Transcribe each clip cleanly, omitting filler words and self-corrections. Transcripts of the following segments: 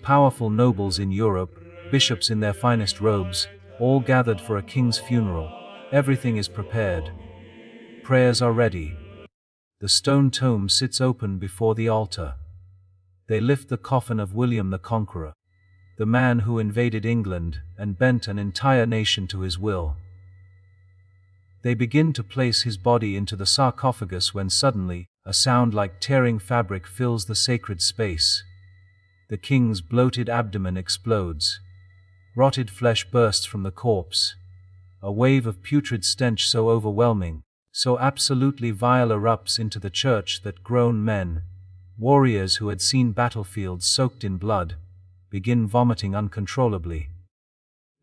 powerful nobles in Europe, bishops in their finest robes, all gathered for a king's funeral. Everything is prepared. Prayers are ready. The stone tomb sits open before the altar. They lift the coffin of William the Conqueror, the man who invaded England and bent an entire nation to his will. They begin to place his body into the sarcophagus when suddenly, a sound like tearing fabric fills the sacred space. The king's bloated abdomen explodes. Rotted flesh bursts from the corpse. A wave of putrid stench so overwhelming, so absolutely vile erupts into the church that grown men, warriors who had seen battlefields soaked in blood, begin vomiting uncontrollably.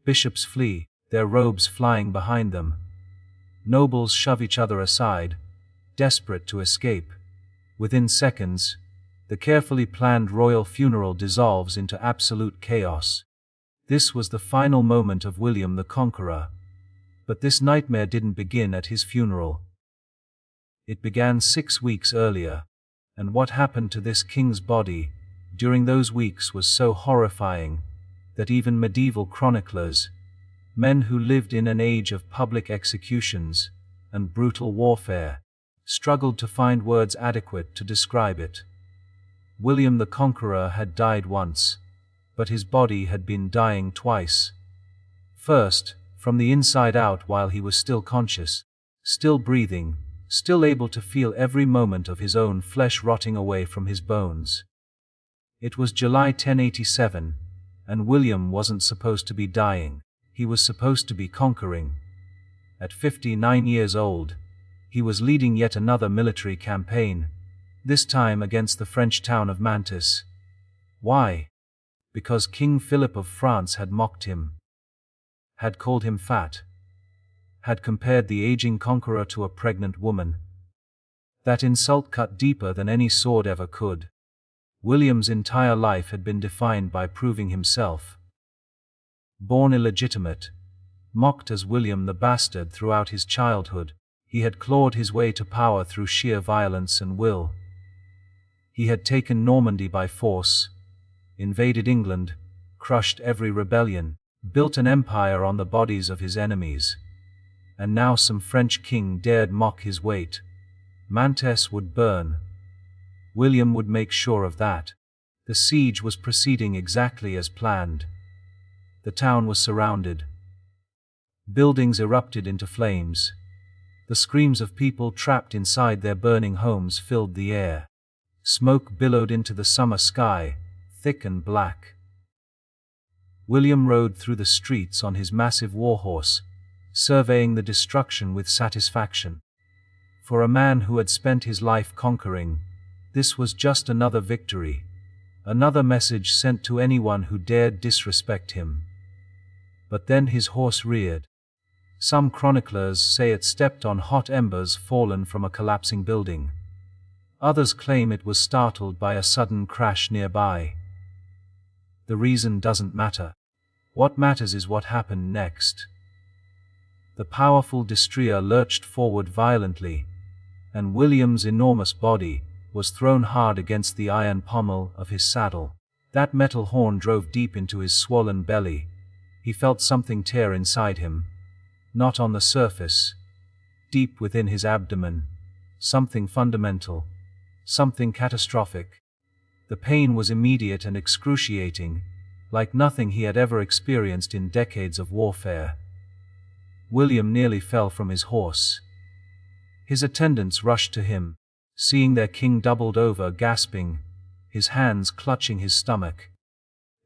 Bishops flee, their robes flying behind them. Nobles shove each other aside, desperate to escape. Within seconds, the carefully planned royal funeral dissolves into absolute chaos. This was the final moment of William the Conqueror. But this nightmare didn't begin at his funeral. It began 6 weeks earlier, and what happened to this king's body during those weeks was so horrifying that even medieval chroniclers, men who lived in an age of public executions and brutal warfare, struggled to find words adequate to describe it. William the Conqueror had died once, but his body had been dying twice. First, from the inside out while he was still conscious, still breathing, still able to feel every moment of his own flesh rotting away from his bones. It was July 1087, and William wasn't supposed to be dying, he was supposed to be conquering. At 59 years old, he was leading yet another military campaign, this time against the French town of Mantes. Why? Because King Philip of France had mocked him, had called him fat, had compared the aging conqueror to a pregnant woman. That insult cut deeper than any sword ever could. William's entire life had been defined by proving himself. Born illegitimate, mocked as William the Bastard throughout his childhood, he had clawed his way to power through sheer violence and will. He had taken Normandy by force, invaded England, crushed every rebellion, built an empire on the bodies of his enemies. And now some French king dared mock his weight. Mantes would burn. William would make sure of that. The siege was proceeding exactly as planned. The town was surrounded. Buildings erupted into flames. The screams of people trapped inside their burning homes filled the air. Smoke billowed into the summer sky, thick and black. William rode through the streets on his massive warhorse, surveying the destruction with satisfaction. For a man who had spent his life conquering, this was just another victory, another message sent to anyone who dared disrespect him. But then his horse reared. Some chroniclers say it stepped on hot embers fallen from a collapsing building. Others claim it was startled by a sudden crash nearby. The reason doesn't matter. What matters is what happened next. The powerful destrier lurched forward violently, and William's enormous body was thrown hard against the iron pommel of his saddle. That metal horn drove deep into his swollen belly. He felt something tear inside him. Not on the surface. Deep within his abdomen. Something fundamental. Something catastrophic. The pain was immediate and excruciating, like nothing he had ever experienced in decades of warfare. William nearly fell from his horse. His attendants rushed to him, seeing their king doubled over, gasping, his hands clutching his stomach.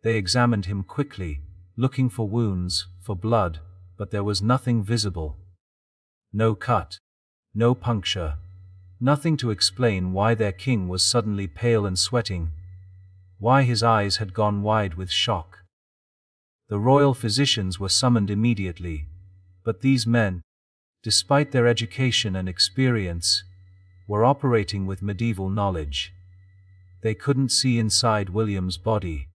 They examined him quickly, looking for wounds, for blood, but there was nothing visible. No cut. No puncture. Nothing to explain why their king was suddenly pale and sweating, why his eyes had gone wide with shock. The royal physicians were summoned immediately, but these men, despite their education and experience, were operating with medieval knowledge. They couldn't see inside William's body.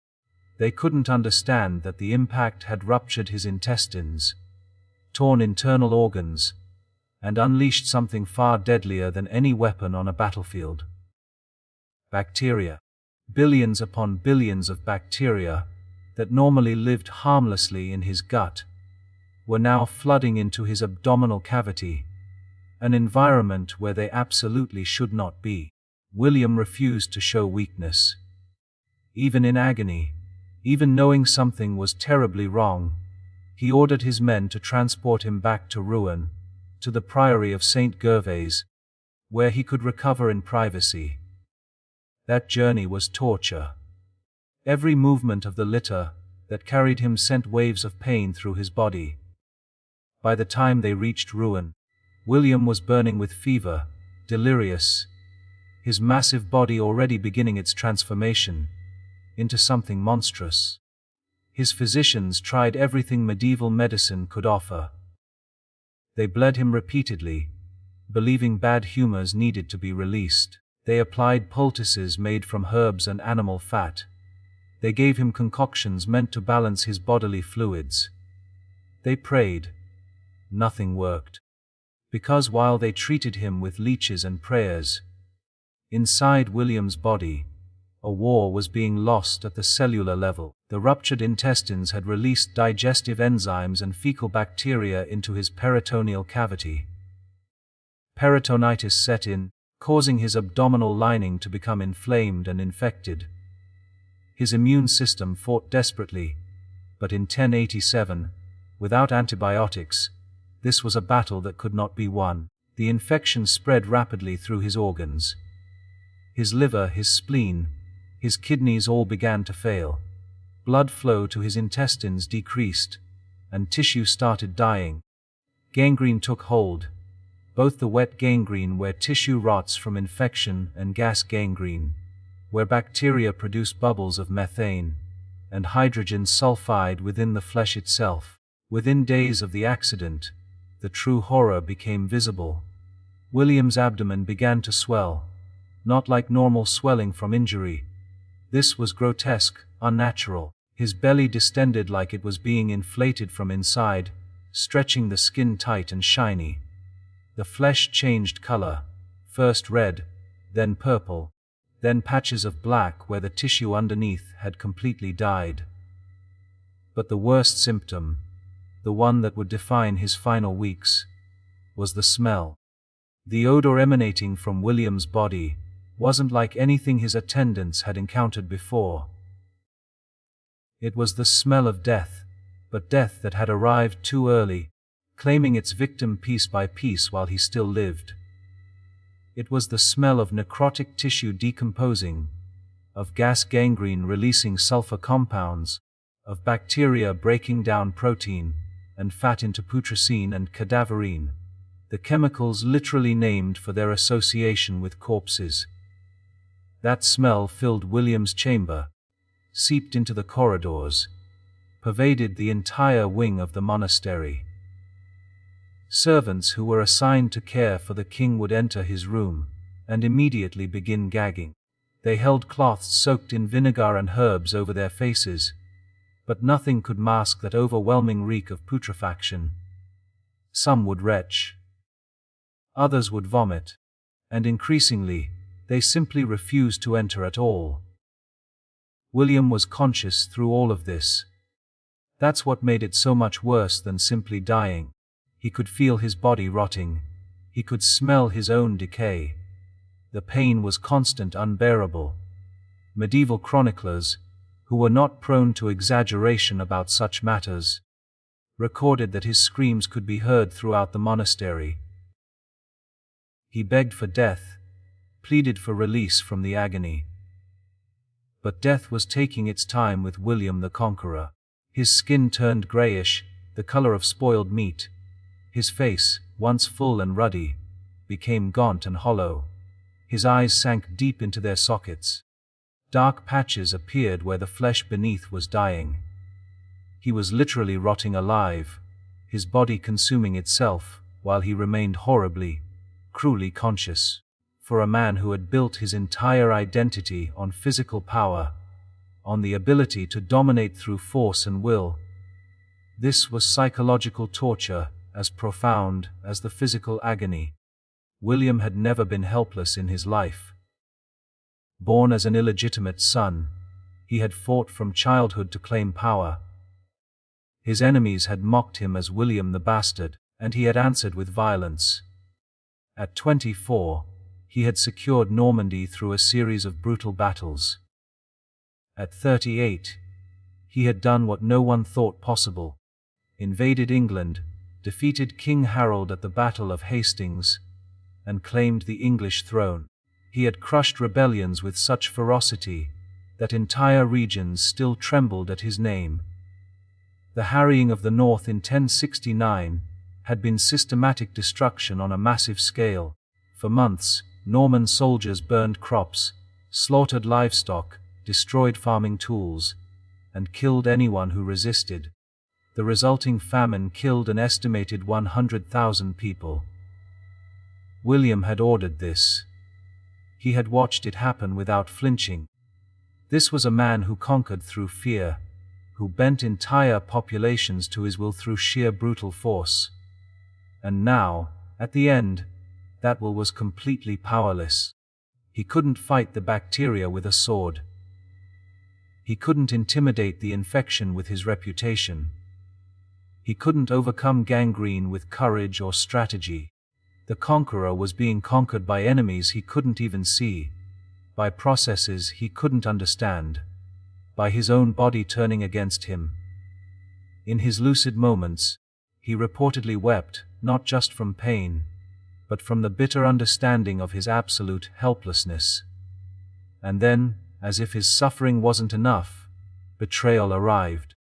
They couldn't understand that the impact had ruptured his intestines, torn internal organs, and unleashed something far deadlier than any weapon on a battlefield. Bacteria. Billions upon billions of bacteria, that normally lived harmlessly in his gut, were now flooding into his abdominal cavity, an environment where they absolutely should not be. William refused to show weakness. Even in agony, even knowing something was terribly wrong, he ordered his men to transport him back to Rouen, to the priory of Saint Gervais, where he could recover in privacy. That journey was torture. Every movement of the litter that carried him sent waves of pain through his body. By the time they reached Rouen, William was burning with fever, delirious, his massive body already beginning its transformation into something monstrous. His physicians tried everything medieval medicine could offer. They bled him repeatedly, believing bad humors needed to be released. They applied poultices made from herbs and animal fat. They gave him concoctions meant to balance his bodily fluids. They prayed. Nothing worked. Because while they treated him with leeches and prayers, inside William's body, a war was being lost at the cellular level. The ruptured intestines had released digestive enzymes and fecal bacteria into his peritoneal cavity. Peritonitis set in, causing his abdominal lining to become inflamed and infected. His immune system fought desperately, but in 1087, without antibiotics, this was a battle that could not be won. The infection spread rapidly through his organs. His liver, his spleen, his kidneys all began to fail. Blood flow to his intestines decreased, and tissue started dying. Gangrene took hold, both the wet gangrene where tissue rots from infection and gas gangrene, where bacteria produce bubbles of methane and hydrogen sulfide within the flesh itself. Within days of the accident, the true horror became visible. William's abdomen began to swell, not like normal swelling from injury. This was grotesque, unnatural. His belly distended like it was being inflated from inside, stretching the skin tight and shiny. The flesh changed color, first red, then purple, then patches of black where the tissue underneath had completely died. But the worst symptom, the one that would define his final weeks, was the smell. The odor emanating from William's body wasn't like anything his attendants had encountered before. It was the smell of death, but death that had arrived too early, claiming its victim piece by piece while he still lived. It was the smell of necrotic tissue decomposing, of gas gangrene releasing sulfur compounds, of bacteria breaking down protein and fat into putrescine and cadaverine, the chemicals literally named for their association with corpses. That smell filled William's chamber, seeped into the corridors, pervaded the entire wing of the monastery. Servants who were assigned to care for the king would enter his room, and immediately begin gagging. They held cloths soaked in vinegar and herbs over their faces, but nothing could mask that overwhelming reek of putrefaction. Some would retch. Others would vomit, and increasingly, they simply refused to enter at all. William was conscious through all of this. That's what made it so much worse than simply dying. He could feel his body rotting. He could smell his own decay. The pain was constant, unbearable. Medieval chroniclers, who were not prone to exaggeration about such matters, recorded that his screams could be heard throughout the monastery. He begged for death, pleaded for release from the agony. But death was taking its time with William the Conqueror. His skin turned grayish, the color of spoiled meat. His face, once full and ruddy, became gaunt and hollow. His eyes sank deep into their sockets. Dark patches appeared where the flesh beneath was dying. He was literally rotting alive, his body consuming itself, while he remained horribly, cruelly conscious. For a man who had built his entire identity on physical power, on the ability to dominate through force and will, this was psychological torture as profound as the physical agony. William had never been helpless in his life. Born as an illegitimate son, he had fought from childhood to claim power. His enemies had mocked him as William the Bastard, and he had answered with violence. At 24, he had secured Normandy through a series of brutal battles. At 38, he had done what no one thought possible: invaded England, defeated King Harold at the Battle of Hastings, and claimed the English throne. He had crushed rebellions with such ferocity that entire regions still trembled at his name. The harrying of the North in 1069 had been systematic destruction on a massive scale. For months, Norman soldiers burned crops, slaughtered livestock, destroyed farming tools, and killed anyone who resisted. The resulting famine killed an estimated 100,000 people. William had ordered this. He had watched it happen without flinching. This was a man who conquered through fear, who bent entire populations to his will through sheer brutal force. And now, at the end, that will was completely powerless. He couldn't fight the bacteria with a sword. He couldn't intimidate the infection with his reputation. He couldn't overcome gangrene with courage or strategy. The conqueror was being conquered by enemies he couldn't even see, by processes he couldn't understand, by his own body turning against him. In his lucid moments, he reportedly wept, not just from pain, but from the bitter understanding of his absolute helplessness. And then, as if his suffering wasn't enough, betrayal arrived.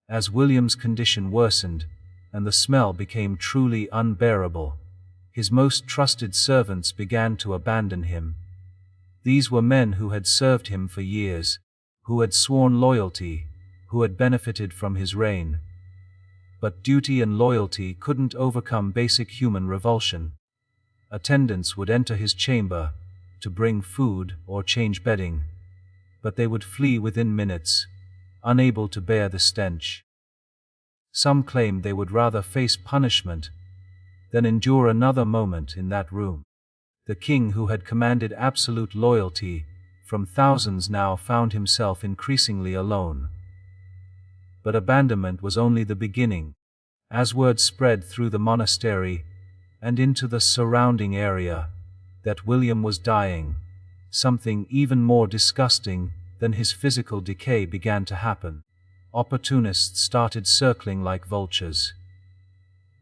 As William's condition worsened, and the smell became truly unbearable, his most trusted servants began to abandon him. These were men who had served him for years, who had sworn loyalty, who had benefited from his reign. But duty and loyalty couldn't overcome basic human revulsion. Attendants would enter his chamber to bring food or change bedding, but they would flee within minutes, unable to bear the stench. Some claimed they would rather face punishment than endure another moment in that room. The king, who had commanded absolute loyalty from thousands, now found himself increasingly alone. But abandonment was only the beginning. As word spread through the monastery and into the surrounding area that William was dying, something even more disgusting than his physical decay began to happen. Opportunists started circling like vultures.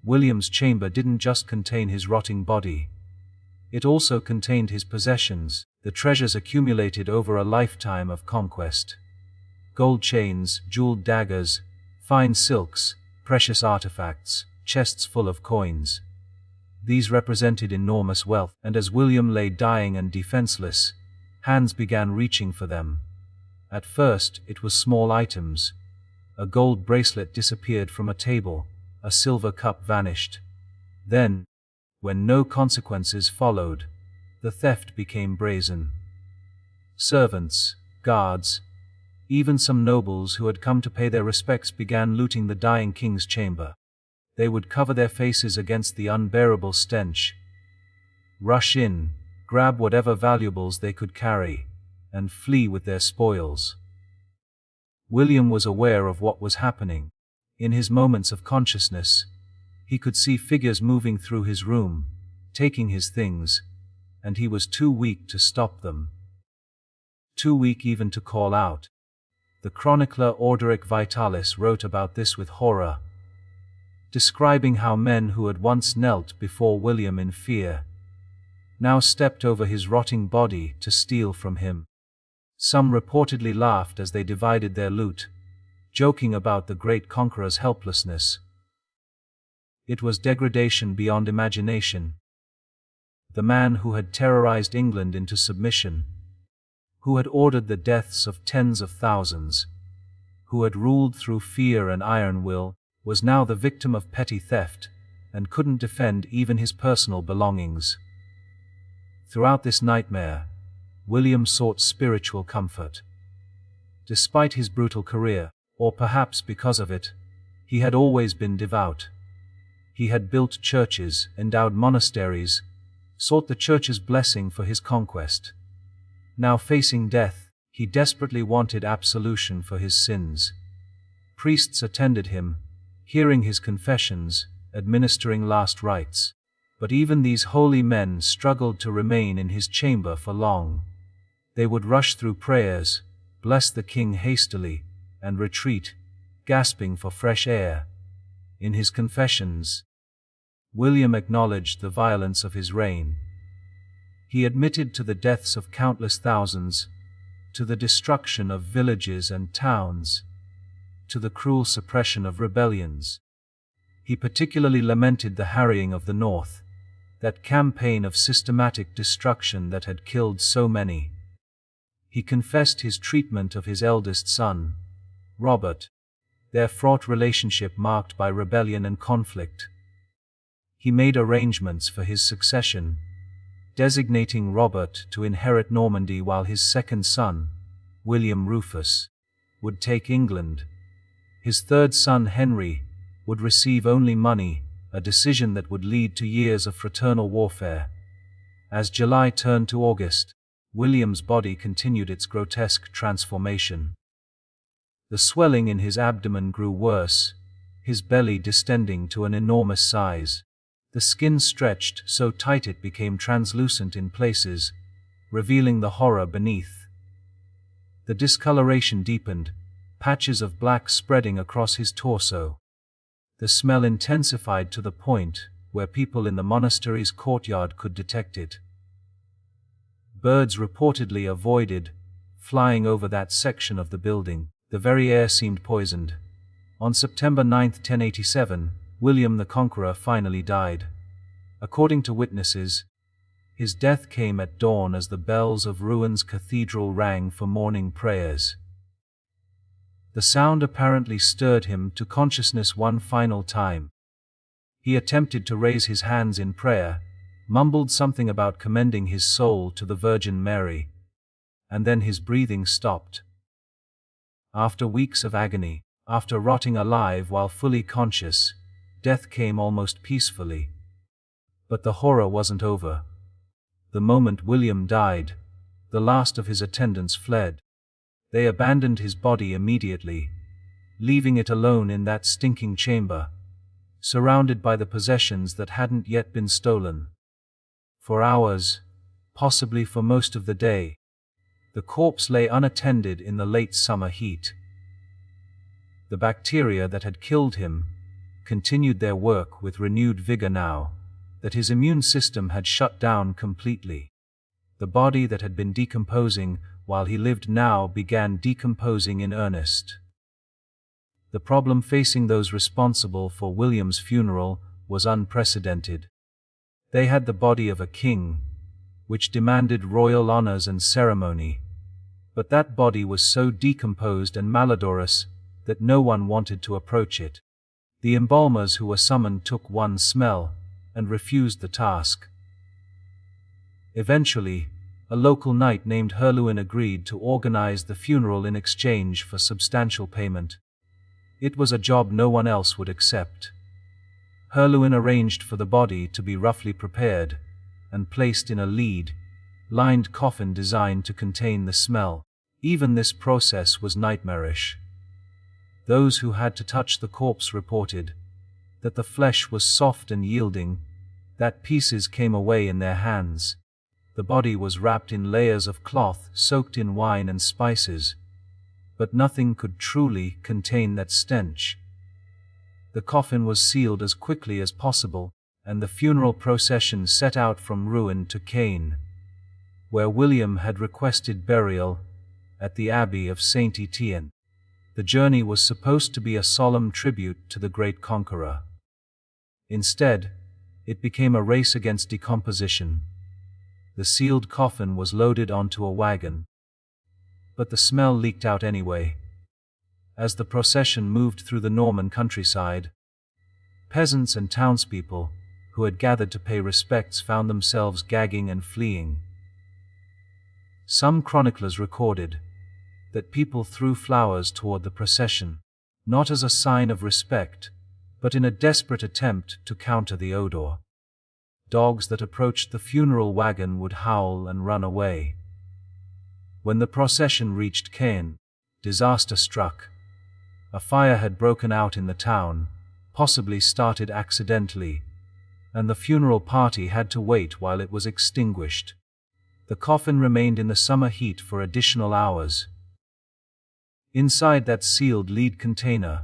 William's chamber didn't just contain his rotting body. It also contained his possessions, the treasures accumulated over a lifetime of conquest. Gold chains, jeweled daggers, fine silks, precious artifacts, chests full of coins. These represented enormous wealth, and as William lay dying and defenseless, hands began reaching for them. At first, it was small items. A gold bracelet disappeared from a table, a silver cup vanished. Then, when no consequences followed, the theft became brazen. Servants, guards, even some nobles who had come to pay their respects began looting the dying king's chamber. They would cover their faces against the unbearable stench, rush in, grab whatever valuables they could carry, and flee with their spoils. William was aware of what was happening. In his moments of consciousness, he could see figures moving through his room, taking his things, and he was too weak to stop them. Too weak even to call out. The chronicler Orderic Vitalis wrote about this with horror, describing how men who had once knelt before William in fear now stepped over his rotting body to steal from him. Some reportedly laughed as they divided their loot, joking about the great conqueror's helplessness. It was degradation beyond imagination. The man who had terrorized England into submission, who had ordered the deaths of tens of thousands, who had ruled through fear and iron will, was now the victim of petty theft, and couldn't defend even his personal belongings. Throughout this nightmare, William sought spiritual comfort. Despite his brutal career, or perhaps because of it, he had always been devout. He had built churches, endowed monasteries, sought the church's blessing for his conquest. Now facing death, he desperately wanted absolution for his sins. Priests attended him, hearing his confessions, administering last rites. But even these holy men struggled to remain in his chamber for long. They would rush through prayers, bless the king hastily, and retreat, gasping for fresh air. In his confessions, William acknowledged the violence of his reign. He admitted to the deaths of countless thousands, to the destruction of villages and towns, to the cruel suppression of rebellions. He particularly lamented the harrying of the North, that campaign of systematic destruction that had killed so many. He confessed his treatment of his eldest son, Robert, their fraught relationship marked by rebellion and conflict. He made arrangements for his succession, designating Robert to inherit Normandy while his second son, William Rufus, would take England. His third son, Henry, would receive only money, a decision that would lead to years of fraternal warfare. As July turned to August, William's body continued its grotesque transformation. The swelling in his abdomen grew worse, his belly distending to an enormous size. The skin stretched so tight it became translucent in places, revealing the horror beneath. The discoloration deepened, patches of black spreading across his torso. The smell intensified to the point where people in the monastery's courtyard could detect it. Birds reportedly avoided flying over that section of the building. The very air seemed poisoned. On September 9, 1087, William the Conqueror finally died. According to witnesses, his death came at dawn as the bells of Rouen cathedral rang for morning prayers. The sound apparently stirred him to consciousness one final time. He attempted to raise his hands in prayer, mumbled something about commending his soul to the Virgin Mary, and then his breathing stopped. After weeks of agony, after rotting alive while fully conscious, death came almost peacefully. But the horror wasn't over. The moment William died, the last of his attendants fled. They abandoned his body immediately, leaving it alone in that stinking chamber, surrounded by the possessions that hadn't yet been stolen. For hours, possibly for most of the day, the corpse lay unattended in the late summer heat. The bacteria that had killed him continued their work with renewed vigor now that his immune system had shut down completely. The body that had been decomposing while he lived now began decomposing in earnest. The problem facing those responsible for William's funeral was unprecedented. They had the body of a king, which demanded royal honors and ceremony, but that body was so decomposed and malodorous that no one wanted to approach it. The embalmers who were summoned took one smell and refused the task. Eventually, a local knight named Herluin agreed to organize the funeral in exchange for substantial payment. It was a job no one else would accept. Herluin arranged for the body to be roughly prepared and placed in a lead-lined coffin designed to contain the smell. Even this process was nightmarish. Those who had to touch the corpse reported that the flesh was soft and yielding, that pieces came away in their hands. The body was wrapped in layers of cloth soaked in wine and spices, but nothing could truly contain that stench. The coffin was sealed as quickly as possible, and the funeral procession set out from Rouen to Caen, where William had requested burial, at the Abbey of Saint Etienne. The journey was supposed to be a solemn tribute to the great conqueror. Instead, it became a race against decomposition. The sealed coffin was loaded onto a wagon, but the smell leaked out anyway. As the procession moved through the Norman countryside, peasants and townspeople who had gathered to pay respects found themselves gagging and fleeing. Some chroniclers recorded that people threw flowers toward the procession, not as a sign of respect, but in a desperate attempt to counter the odor. Dogs that approached the funeral wagon would howl and run away. When the procession reached Caen, disaster struck. A fire had broken out in the town, possibly started accidentally, and the funeral party had to wait while it was extinguished. The coffin remained in the summer heat for additional hours. Inside that sealed lead container,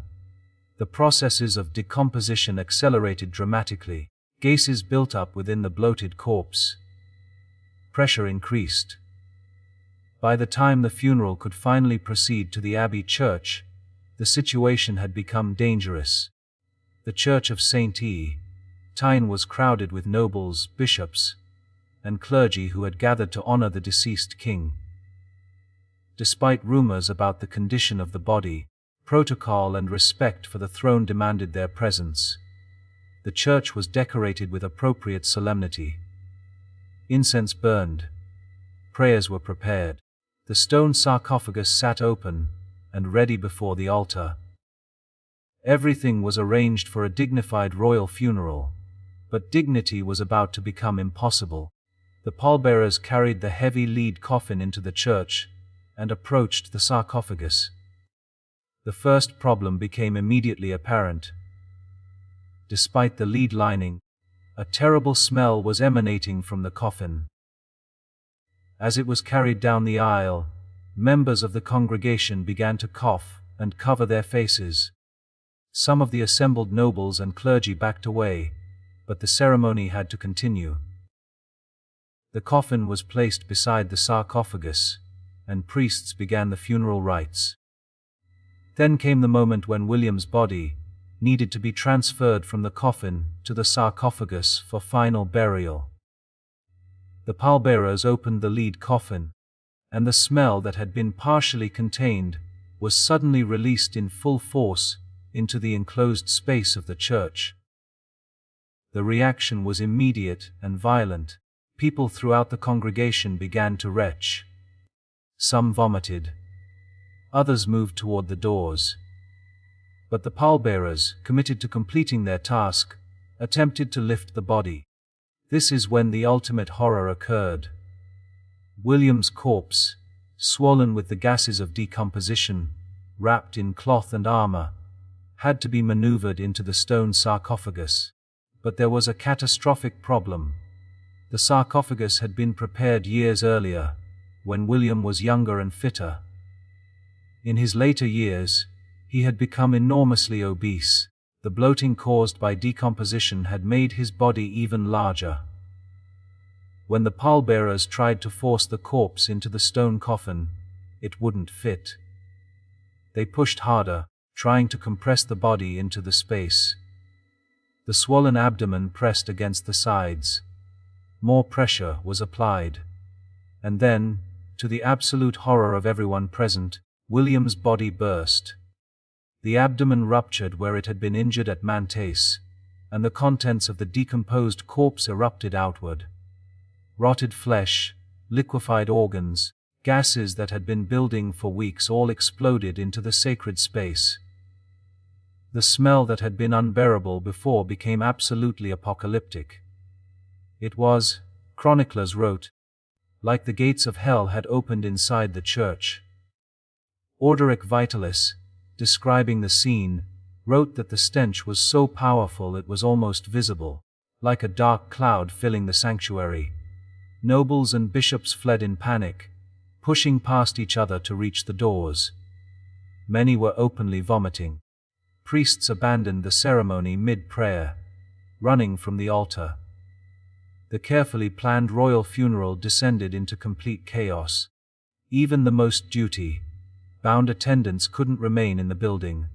the processes of decomposition accelerated dramatically. Gases built up within the bloated corpse. Pressure increased. By the time the funeral could finally proceed to the abbey church, the situation had become dangerous. The church of St. Tyne was crowded with nobles, bishops, and clergy who had gathered to honor the deceased king. Despite rumors about the condition of the body, protocol and respect for the throne demanded their presence. The church was decorated with appropriate solemnity. Incense burned. Prayers were prepared. The stone sarcophagus sat open and ready before the altar. Everything was arranged for a dignified royal funeral, but dignity was about to become impossible. The pallbearers carried the heavy lead coffin into the church and approached the sarcophagus. The first problem became immediately apparent. Despite the lead lining, a terrible smell was emanating from the coffin. As it was carried down the aisle, members of the congregation began to cough and cover their faces. Some of the assembled nobles and clergy backed away, but the ceremony had to continue. The coffin was placed beside the sarcophagus, and priests began the funeral rites. Then came the moment when William's body needed to be transferred from the coffin to the sarcophagus for final burial. The pallbearers opened the lead coffin, and the smell that had been partially contained was suddenly released in full force into the enclosed space of the church. The reaction was immediate and violent. People throughout the congregation began to retch. Some vomited. Others moved toward the doors. But the pallbearers, committed to completing their task, attempted to lift the body. This is when the ultimate horror occurred. William's corpse, swollen with the gases of decomposition, wrapped in cloth and armor, had to be maneuvered into the stone sarcophagus. But there was a catastrophic problem. The sarcophagus had been prepared years earlier, when William was younger and fitter. In his later years, he had become enormously obese. The bloating caused by decomposition had made his body even larger. When the pallbearers tried to force the corpse into the stone coffin, it wouldn't fit. They pushed harder, trying to compress the body into the space. The swollen abdomen pressed against the sides. More pressure was applied. And then, to the absolute horror of everyone present, William's body burst. The abdomen ruptured where it had been injured at Mantes, and the contents of the decomposed corpse erupted outward. Rotted flesh, liquefied organs, gases that had been building for weeks all exploded into the sacred space. The smell that had been unbearable before became absolutely apocalyptic. It was, chroniclers wrote, like the gates of hell had opened inside the church. Orderic Vitalis, describing the scene, wrote that the stench was so powerful it was almost visible, like a dark cloud filling the sanctuary. Nobles and bishops fled in panic, pushing past each other to reach the doors. Many were openly vomiting. Priests abandoned the ceremony mid-prayer, running from the altar. The carefully planned royal funeral descended into complete chaos. Even the most duty-bound attendants couldn't remain in the building.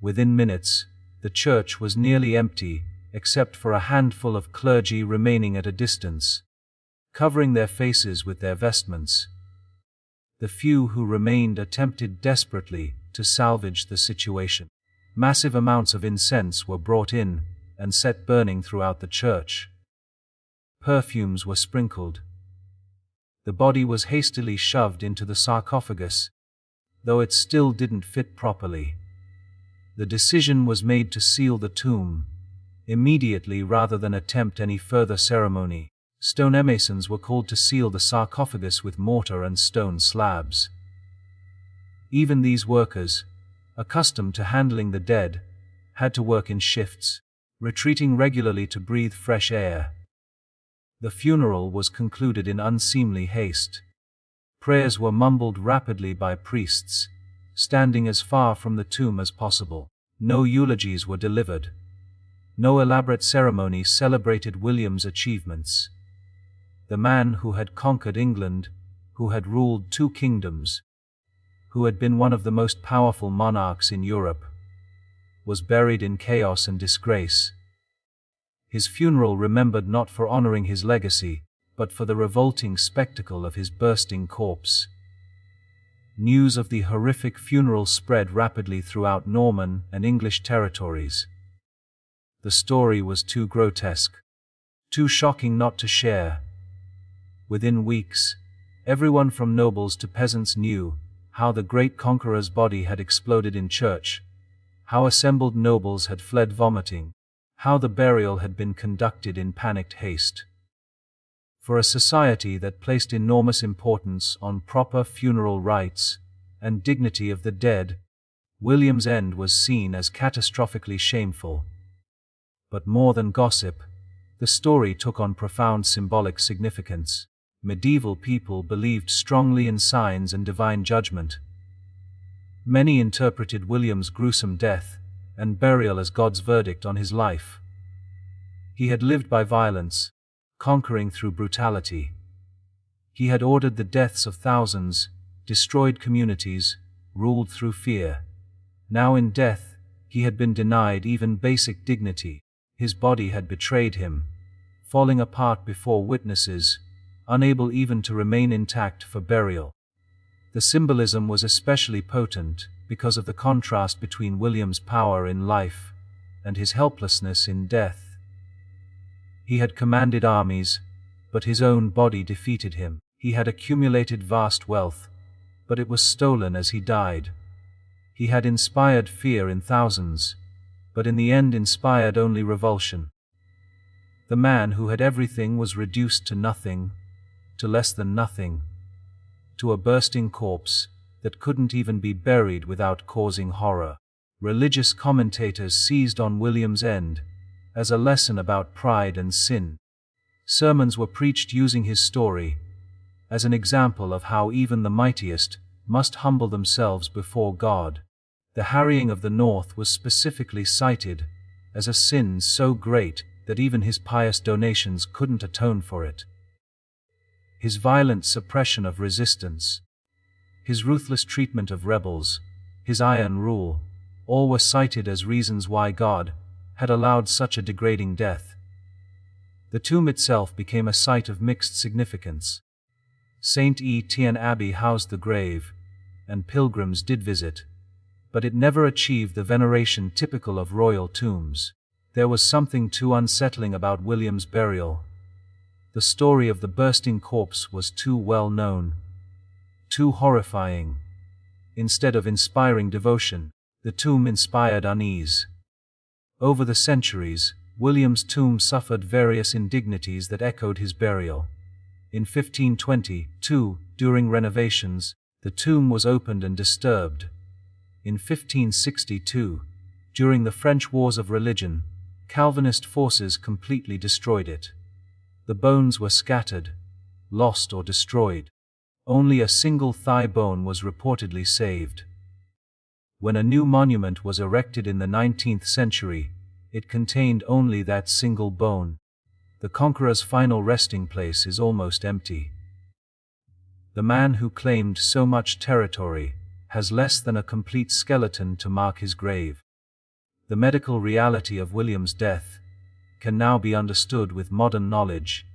Within minutes, the church was nearly empty, except for a handful of clergy remaining at a distance, covering their faces with their vestments. The few who remained attempted desperately to salvage the situation. Massive amounts of incense were brought in and set burning throughout the church. Perfumes were sprinkled. The body was hastily shoved into the sarcophagus, though it still didn't fit properly. The decision was made to seal the tomb immediately rather than attempt any further ceremony. Stonemasons were called to seal the sarcophagus with mortar and stone slabs. Even these workers, accustomed to handling the dead, had to work in shifts, retreating regularly to breathe fresh air. The funeral was concluded in unseemly haste. Prayers were mumbled rapidly by priests, standing as far from the tomb as possible. No eulogies were delivered. No elaborate ceremony celebrated William's achievements. The man who had conquered England, who had ruled 2 kingdoms, who had been one of the most powerful monarchs in Europe, was buried in chaos and disgrace. His funeral remembered not for honoring his legacy, but for the revolting spectacle of his bursting corpse. News of the horrific funeral spread rapidly throughout Norman and English territories. The story was too grotesque, too shocking not to share. Within weeks, everyone from nobles to peasants knew how the great conqueror's body had exploded in church, how assembled nobles had fled vomiting, how the burial had been conducted in panicked haste. For a society that placed enormous importance on proper funeral rites and dignity of the dead, William's end was seen as catastrophically shameful. But more than gossip, the story took on profound symbolic significance. Medieval people believed strongly in signs and divine judgment. Many interpreted William's gruesome death and burial as God's verdict on his life. He had lived by violence, conquering through brutality. He had ordered the deaths of thousands, destroyed communities, ruled through fear. Now in death, he had been denied even basic dignity. His body had betrayed him, falling apart before witnesses, unable even to remain intact for burial. The symbolism was especially potent because of the contrast between William's power in life and his helplessness in death. He had commanded armies, but his own body defeated him. He had accumulated vast wealth, but it was stolen as he died. He had inspired fear in thousands, but in the end inspired only revulsion. The man who had everything was reduced to nothing, to less than nothing, to a bursting corpse that couldn't even be buried without causing horror. Religious commentators seized on William's end as a lesson about pride and sin. Sermons were preached using his story as an example of how even the mightiest must humble themselves before God. The harrying of the North was specifically cited as a sin so great that even his pious donations couldn't atone for it. His violent suppression of resistance, his ruthless treatment of rebels, his iron rule, all were cited as reasons why God had allowed such a degrading death. The tomb itself became a site of mixed significance. St. Etienne Abbey housed the grave, and pilgrims did visit, but it never achieved the veneration typical of royal tombs. There was something too unsettling about William's burial. The story of the bursting corpse was too well known, too horrifying. Instead of inspiring devotion, the tomb inspired unease. Over the centuries, William's tomb suffered various indignities that echoed his burial. In 1522, during renovations, the tomb was opened and disturbed. In 1562, during the French Wars of Religion, Calvinist forces completely destroyed it. The bones were scattered, lost or destroyed. Only a single thigh bone was reportedly saved. When a new monument was erected in the 19th century, it contained only that single bone. The conqueror's final resting place is almost empty. The man who claimed so much territory has less than a complete skeleton to mark his grave. The medical reality of William's death can now be understood with modern knowledge,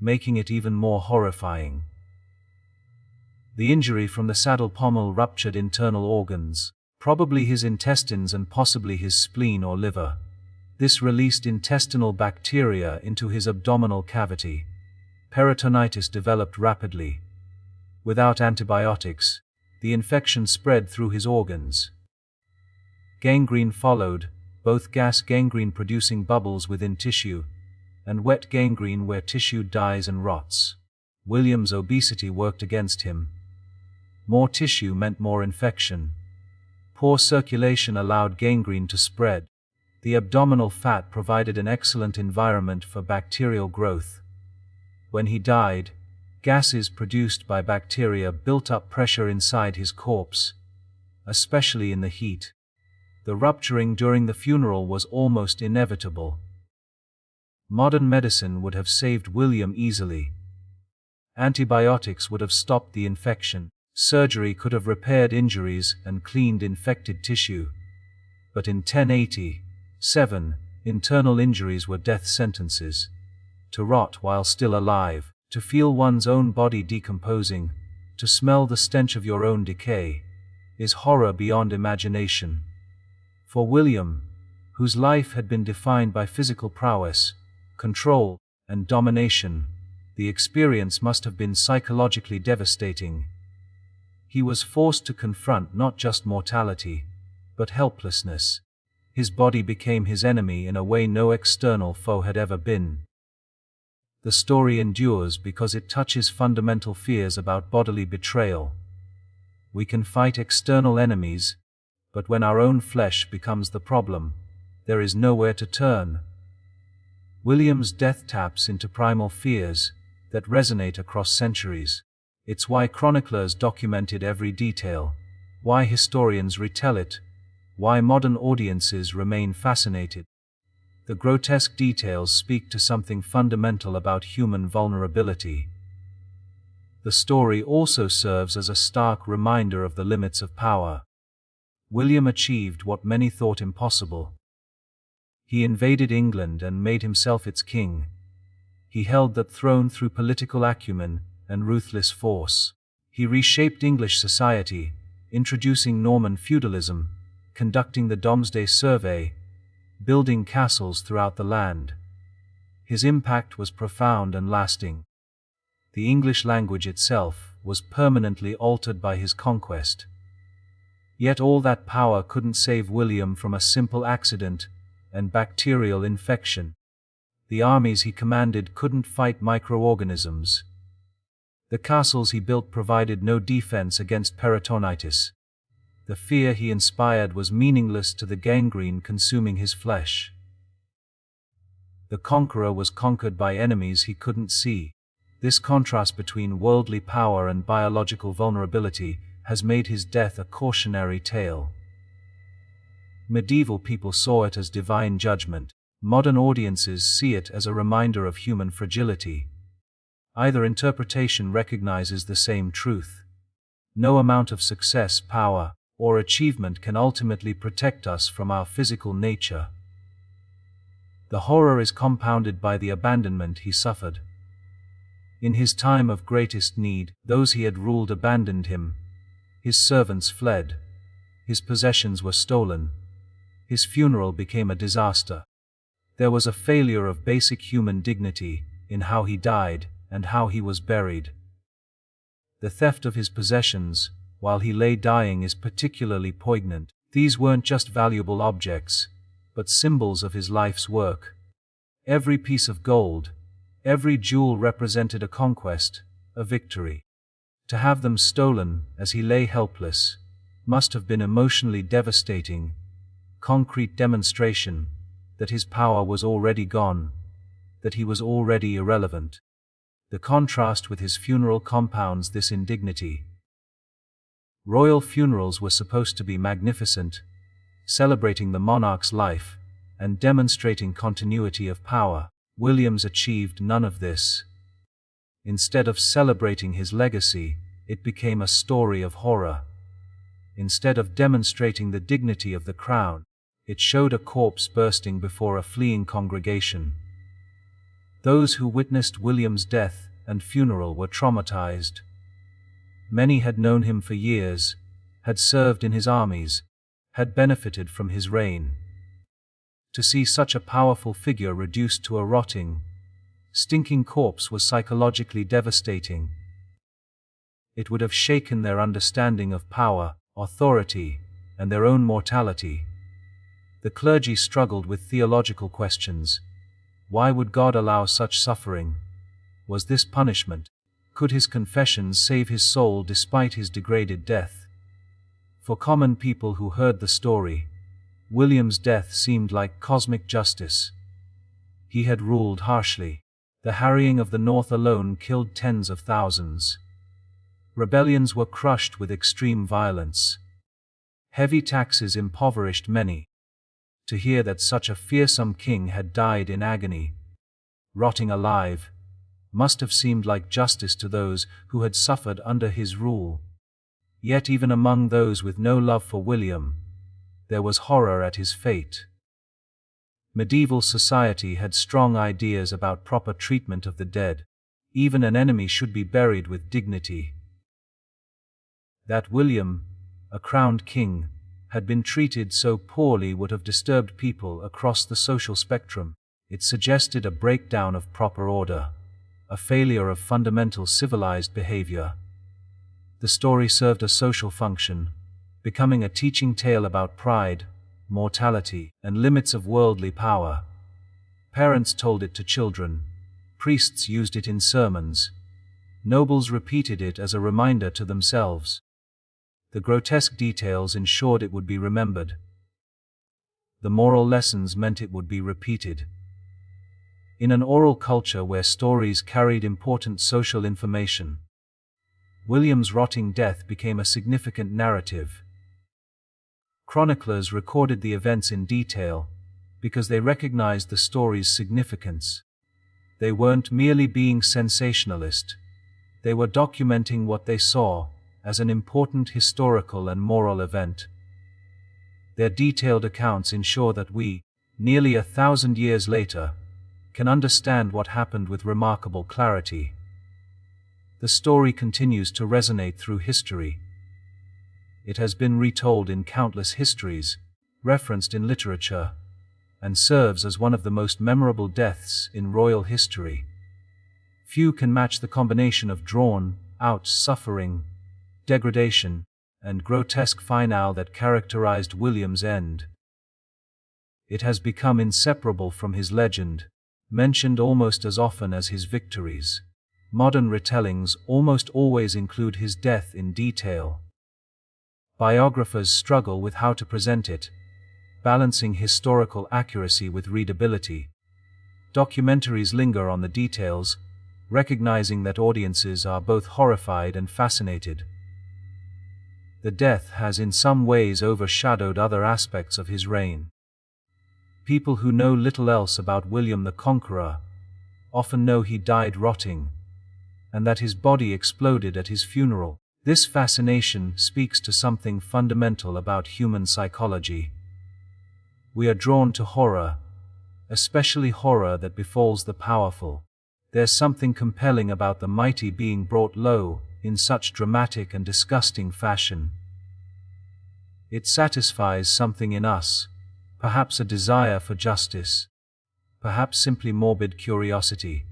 making it even more horrifying. The injury from the saddle pommel ruptured internal organs, probably his intestines and possibly his spleen or liver. This released intestinal bacteria into his abdominal cavity. Peritonitis developed rapidly. Without antibiotics, the infection spread through his organs. Gangrene followed, both gas gangrene producing bubbles within tissue, and wet gangrene where tissue dies and rots. William's obesity worked against him. More tissue meant more infection. Poor circulation allowed gangrene to spread. The abdominal fat provided an excellent environment for bacterial growth. When he died, gases produced by bacteria built up pressure inside his corpse, especially in the heat. The rupturing during the funeral was almost inevitable. Modern medicine would have saved William easily. Antibiotics would have stopped the infection. Surgery could have repaired injuries and cleaned infected tissue. But in 1087, internal injuries were death sentences. To rot while still alive, to feel one's own body decomposing, to smell the stench of your own decay, is horror beyond imagination. For William, whose life had been defined by physical prowess, control, and domination, the experience must have been psychologically devastating. He was forced to confront not just mortality, but helplessness. His body became his enemy in a way no external foe had ever been. The story endures because it touches fundamental fears about bodily betrayal. We can fight external enemies, but when our own flesh becomes the problem, there is nowhere to turn. William's death taps into primal fears that resonate across centuries. It's why chroniclers documented every detail, why historians retell it, why modern audiences remain fascinated. The grotesque details speak to something fundamental about human vulnerability. The story also serves as a stark reminder of the limits of power. William achieved what many thought impossible. He invaded England and made himself its king. He held that throne through political acumen and ruthless force. He reshaped English society, introducing Norman feudalism, conducting the Domesday Survey, building castles throughout the land. His impact was profound and lasting. The English language itself was permanently altered by his conquest. Yet all that power couldn't save William from a simple accident and bacterial infection. The armies he commanded couldn't fight microorganisms. The castles he built provided no defense against peritonitis. The fear he inspired was meaningless to the gangrene consuming his flesh. The conqueror was conquered by enemies he couldn't see. This contrast between worldly power and biological vulnerability has made his death a cautionary tale. Medieval people saw it as divine judgment. Modern audiences see it as a reminder of human fragility. Either interpretation recognizes the same truth. No amount of success, power, or achievement can ultimately protect us from our physical nature. The horror is compounded by the abandonment he suffered. In his time of greatest need, those he had ruled abandoned him. His servants fled. His possessions were stolen. His funeral became a disaster. There was a failure of basic human dignity in how he died and how he was buried. The theft of his possessions, while he lay dying, is particularly poignant. These weren't just valuable objects, but symbols of his life's work. Every piece of gold, every jewel represented a conquest, a victory. To have them stolen as he lay helpless must have been emotionally devastating, concrete demonstration that his power was already gone, that he was already irrelevant. The contrast with his funeral compounds this indignity. Royal funerals were supposed to be magnificent, celebrating the monarch's life and demonstrating continuity of power. William's achieved none of this. Instead of celebrating his legacy, it became a story of horror. Instead of demonstrating the dignity of the crown, it showed a corpse bursting before a fleeing congregation. Those who witnessed William's death and funeral were traumatized. Many had known him for years, had served in his armies, had benefited from his reign. To see such a powerful figure reduced to a rotting, stinking corpse was psychologically devastating. It would have shaken their understanding of power, authority, and their own mortality. The clergy struggled with theological questions. Why would God allow such suffering? Was this punishment? Could his confessions save his soul despite his degraded death? For common people who heard the story, William's death seemed like cosmic justice. He had ruled harshly. The harrying of the North alone killed tens of thousands. Rebellions were crushed with extreme violence. Heavy taxes impoverished many. To hear that such a fearsome king had died in agony, rotting alive, must have seemed like justice to those who had suffered under his rule. Yet even among those with no love for William, there was horror at his fate. Medieval society had strong ideas about proper treatment of the dead. Even an enemy should be buried with dignity. That William, a crowned king, had been treated so poorly would have disturbed people across the social spectrum. It suggested a breakdown of proper order, a failure of fundamental civilized behavior. The story served a social function, becoming a teaching tale about pride, mortality, and limits of worldly power. Parents told it to children. Priests used it in sermons. Nobles repeated it as a reminder to themselves. The grotesque details ensured it would be remembered. The moral lessons meant it would be repeated. In an oral culture where stories carried important social information, William's rotting death became a significant narrative. Chroniclers recorded the events in detail because they recognized the story's significance. They weren't merely being sensationalist. They were documenting what they saw as an important historical and moral event. Their detailed accounts ensure that we, nearly 1,000 years later, can understand what happened with remarkable clarity. The story continues to resonate through history. It has been retold in countless histories, referenced in literature, and serves as one of the most memorable deaths in royal history. Few can match the combination of drawn-out suffering, degradation, and grotesque finale that characterized William's end. It has become inseparable from his legend, mentioned almost as often as his victories. Modern retellings almost always include his death in detail. Biographers struggle with how to present it, balancing historical accuracy with readability. Documentaries linger on the details, recognizing that audiences are both horrified and fascinated. The death has in some ways overshadowed other aspects of his reign. People who know little else about William the Conqueror often know he died rotting, and that his body exploded at his funeral. This fascination speaks to something fundamental about human psychology. We are drawn to horror, especially horror that befalls the powerful. There's something compelling about the mighty being brought low in such dramatic and disgusting fashion. It satisfies something in us, perhaps a desire for justice, perhaps simply morbid curiosity.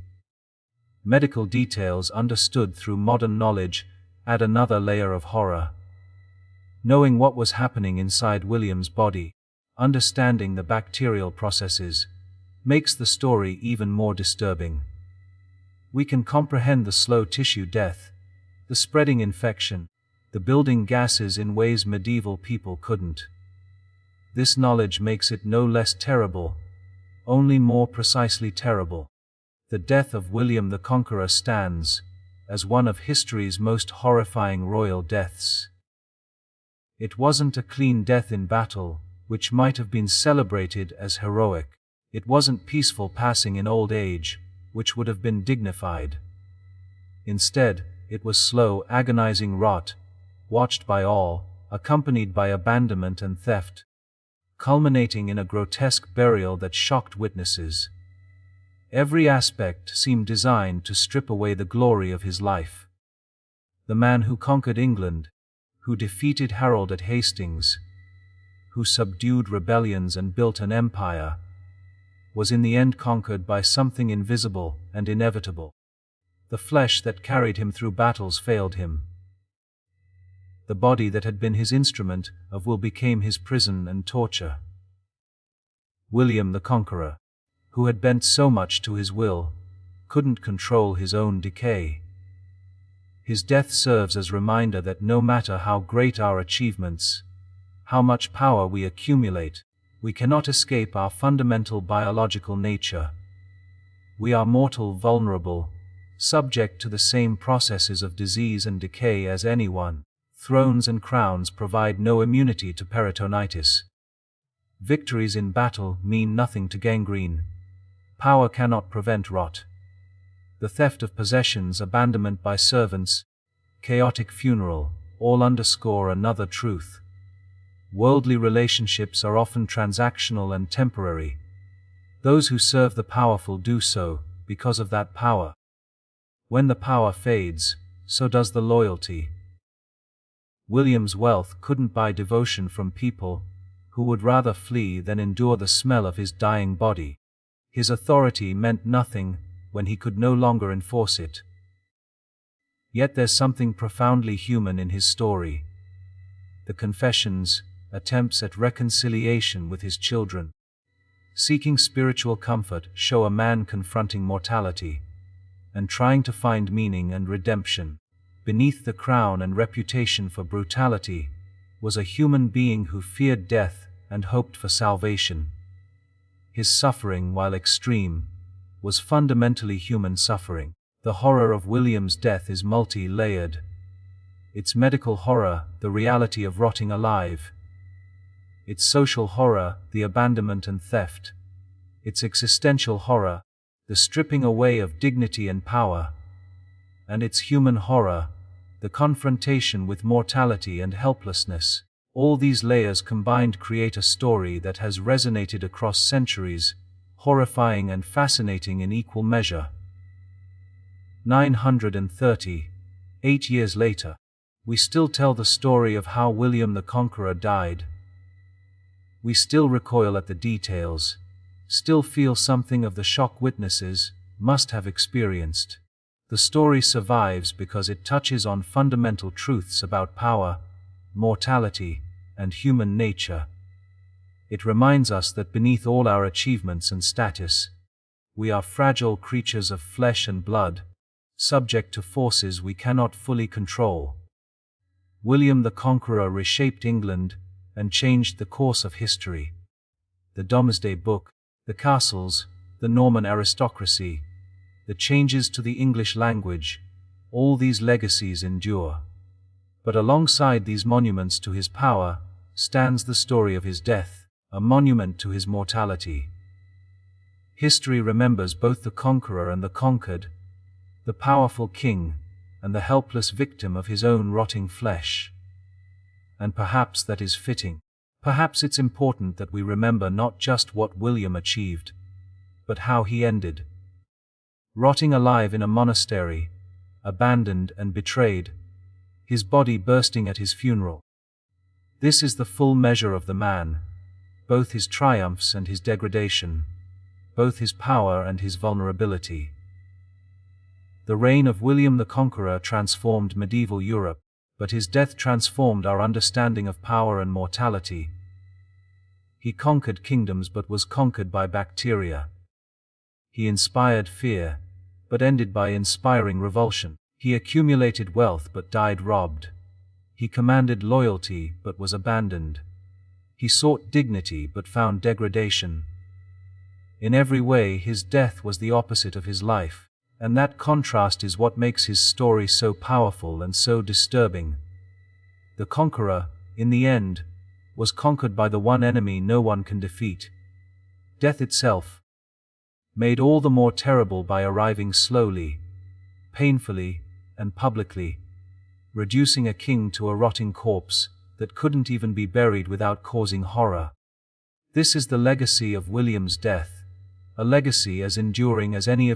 Medical details understood through modern knowledge add another layer of horror. Knowing what was happening inside William's body, understanding the bacterial processes, makes the story even more disturbing. We can comprehend the slow tissue death, the spreading infection, the building gases in ways medieval people couldn't. This knowledge makes it no less terrible, only more precisely terrible. The death of William the Conqueror stands as one of history's most horrifying royal deaths. It wasn't a clean death in battle, which might have been celebrated as heroic. It wasn't peaceful passing in old age, which would have been dignified. Instead, it was slow, agonizing rot, watched by all, accompanied by abandonment and theft, culminating in a grotesque burial that shocked witnesses. Every aspect seemed designed to strip away the glory of his life. The man who conquered England, who defeated Harold at Hastings, who subdued rebellions and built an empire, was in the end conquered by something invisible and inevitable. The flesh that carried him through battles failed him. The body that had been his instrument of will became his prison and torture. William the Conqueror, who had bent so much to his will, couldn't control his own decay. His death serves as reminder that no matter how great our achievements, how much power we accumulate, we cannot escape our fundamental biological nature. We are mortal, vulnerable, subject to the same processes of disease and decay as anyone. Thrones and crowns provide no immunity to peritonitis. Victories in battle mean nothing to gangrene. Power cannot prevent rot. The theft of possessions, abandonment by servants, chaotic funeral, all underscore another truth. Worldly relationships are often transactional and temporary. Those who serve the powerful do so because of that power. When the power fades, so does the loyalty. William's wealth couldn't buy devotion from people who would rather flee than endure the smell of his dying body. His authority meant nothing when he could no longer enforce it. Yet there's something profoundly human in his story. The confessions, attempts at reconciliation with his children, seeking spiritual comfort, show a man confronting mortality and trying to find meaning and redemption. Beneath the crown and reputation for brutality was a human being who feared death and hoped for salvation. His suffering, while extreme, was fundamentally human suffering. The horror of William's death is multi-layered. Its medical horror, the reality of rotting alive. Its social horror, the abandonment and theft. Its existential horror, the stripping away of dignity and power. And its human horror, the confrontation with mortality and helplessness. All these layers combined create a story that has resonated across centuries, horrifying and fascinating in equal measure. 938 years later, we still tell the story of how William the Conqueror died. We still recoil at the details, still feel something of the shock witnesses must have experienced. The story survives because it touches on fundamental truths about power, mortality, and human nature. It reminds us that beneath all our achievements and status, we are fragile creatures of flesh and blood, subject to forces we cannot fully control. William the Conqueror reshaped England and changed the course of history. The Domesday Book, the castles, the Norman aristocracy, the changes to the English language, all these legacies endure. But alongside these monuments to his power, stands the story of his death, a monument to his mortality. History remembers both the conqueror and the conquered, the powerful king, and the helpless victim of his own rotting flesh. And perhaps that is fitting. Perhaps it's important that we remember not just what William achieved, but how he ended. Rotting alive in a monastery, abandoned and betrayed, his body bursting at his funeral. This is the full measure of the man, both his triumphs and his degradation, both his power and his vulnerability. The reign of William the Conqueror transformed medieval Europe, but his death transformed our understanding of power and mortality. He conquered kingdoms but was conquered by bacteria. He inspired fear, but ended by inspiring revulsion. He accumulated wealth but died robbed. He commanded loyalty but was abandoned. He sought dignity but found degradation. In every way his death was the opposite of his life, and that contrast is what makes his story so powerful and so disturbing. The conqueror, in the end, was conquered by the one enemy no one can defeat: death itself, made all the more terrible by arriving slowly, painfully, and publicly, reducing a king to a rotting corpse that couldn't even be buried without causing horror. This is the legacy of William's death, a legacy as enduring as any of his